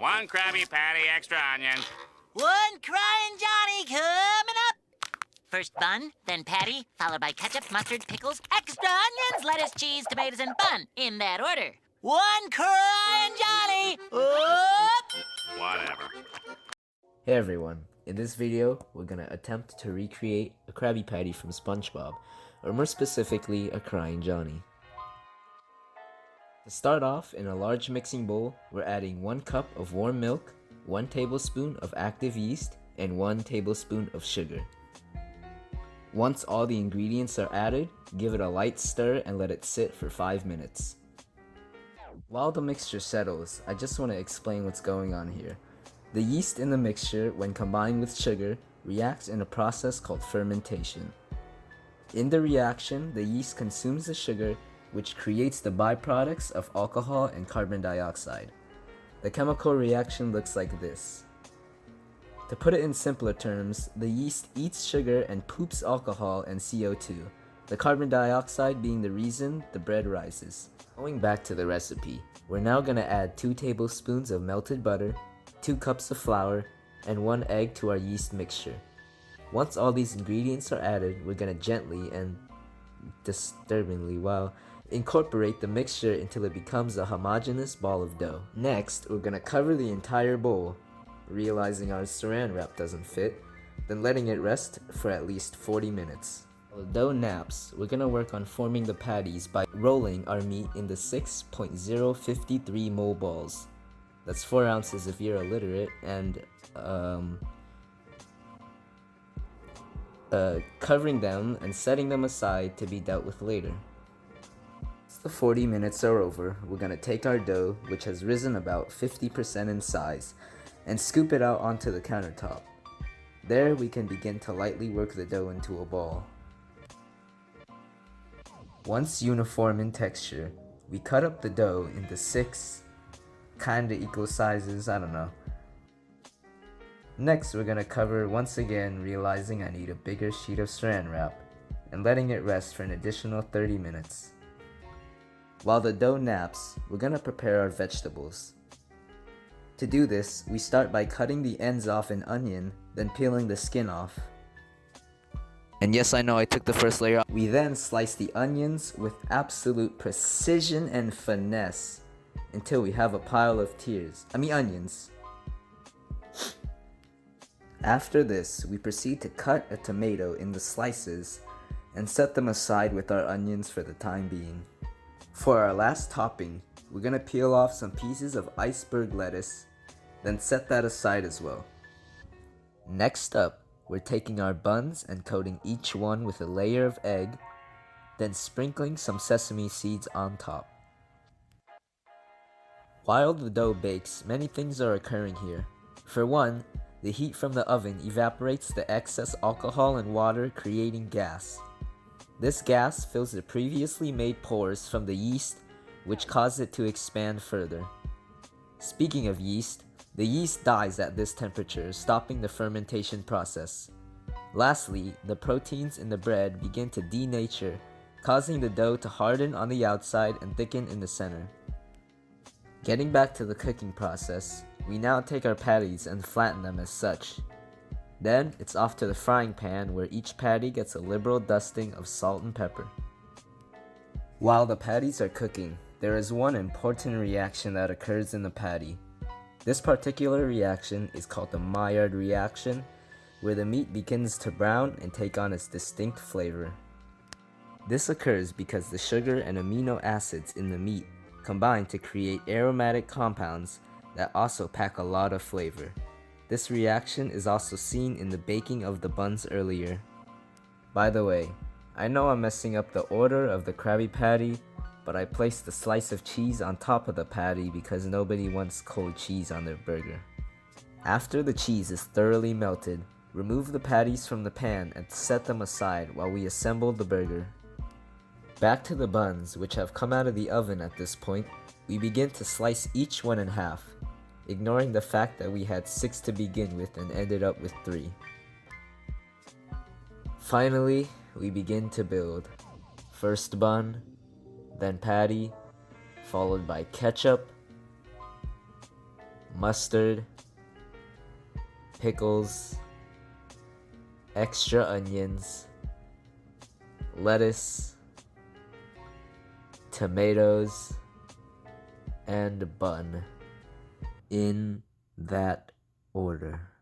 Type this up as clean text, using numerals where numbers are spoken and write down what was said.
1 Krabby Patty, extra onions. 1 Crying Johnny coming up. First bun, then patty, followed by ketchup, mustard, pickles, extra onions, lettuce, cheese, tomatoes, and bun, in that order. 1 Crying Johnny! Up! Whatever. Hey everyone, in this video, we're gonna attempt to recreate a Krabby Patty from SpongeBob, or more specifically, a Crying Johnny. To start off, in a large mixing bowl, we're adding 1 cup of warm milk, 1 tablespoon of active yeast, and 1 tablespoon of sugar. Once all the ingredients are added, give it a light stir and let it sit for 5 minutes. While the mixture settles, I just want to explain what's going on here. The yeast in the mixture, when combined with sugar, reacts in a process called fermentation. In the reaction, the yeast consumes the sugar, which creates the byproducts of alcohol and carbon dioxide. The chemical reaction looks like this. To put it in simpler terms, the yeast eats sugar and poops alcohol and CO2, the carbon dioxide being the reason the bread rises. Going back to the recipe, we're now going to add 2 tablespoons of melted butter, 2 cups of flour, and 1 egg to our yeast mixture. Once all these ingredients are added, we're going to gently and disturbingly incorporate the mixture until it becomes a homogeneous ball of dough. Next, we're going to cover the entire bowl, realizing our saran wrap doesn't fit, then letting it rest for at least 40 minutes. While the dough naps, we're going to work on forming the patties by rolling our meat in the 6.053 mole balls. That's 4 ounces if you're illiterate, and covering them and setting them aside to be dealt with later. Once the 40 minutes are over, we're going to take our dough, which has risen about 50% in size, and scoop it out onto the countertop. There we can begin to lightly work the dough into a ball. Once uniform in texture, we cut up the dough into 6 kinda equal sizes, I don't know. Next we're gonna cover once again, realizing I need a bigger sheet of saran wrap, and letting it rest for an additional 30 minutes. While the dough naps, we're gonna prepare our vegetables. To do this, we start by cutting the ends off an onion, then peeling the skin off. And yes, I know I took the first layer off. We then slice the onions with absolute precision and finesse until we have a pile of onions. After this, we proceed to cut a tomato in the slices and set them aside with our onions for the time being. For our last topping, we're gonna peel off some pieces of iceberg lettuce, then set that aside as well. Next up, we're taking our buns and coating each one with a layer of egg, then sprinkling some sesame seeds on top. While the dough bakes, many things are occurring here. For one, the heat from the oven evaporates the excess alcohol and water, creating gas. This gas fills the previously made pores from the yeast, which cause it to expand further. Speaking of yeast, the yeast dies at this temperature, stopping the fermentation process. Lastly, the proteins in the bread begin to denature, causing the dough to harden on the outside and thicken in the center. Getting back to the cooking process, we now take our patties and flatten them as such. Then, it's off to the frying pan where each patty gets a liberal dusting of salt and pepper. While the patties are cooking, there is one important reaction that occurs in the patty. This particular reaction is called the Maillard reaction, where the meat begins to brown and take on its distinct flavor. This occurs because the sugar and amino acids in the meat combine to create aromatic compounds that also pack a lot of flavor. This reaction is also seen in the baking of the buns earlier. By the way, I know I'm messing up the order of the Krabby Patty, but I placed a slice of cheese on top of the patty because nobody wants cold cheese on their burger. After the cheese is thoroughly melted, remove the patties from the pan and set them aside while we assemble the burger. Back to the buns, which have come out of the oven at this point, we begin to slice each one in half, ignoring the fact that we had 6 to begin with and ended up with 3. Finally, we begin to build. First bun, then patty, followed by ketchup, mustard, pickles, extra onions, lettuce, tomatoes, and bun, in that order.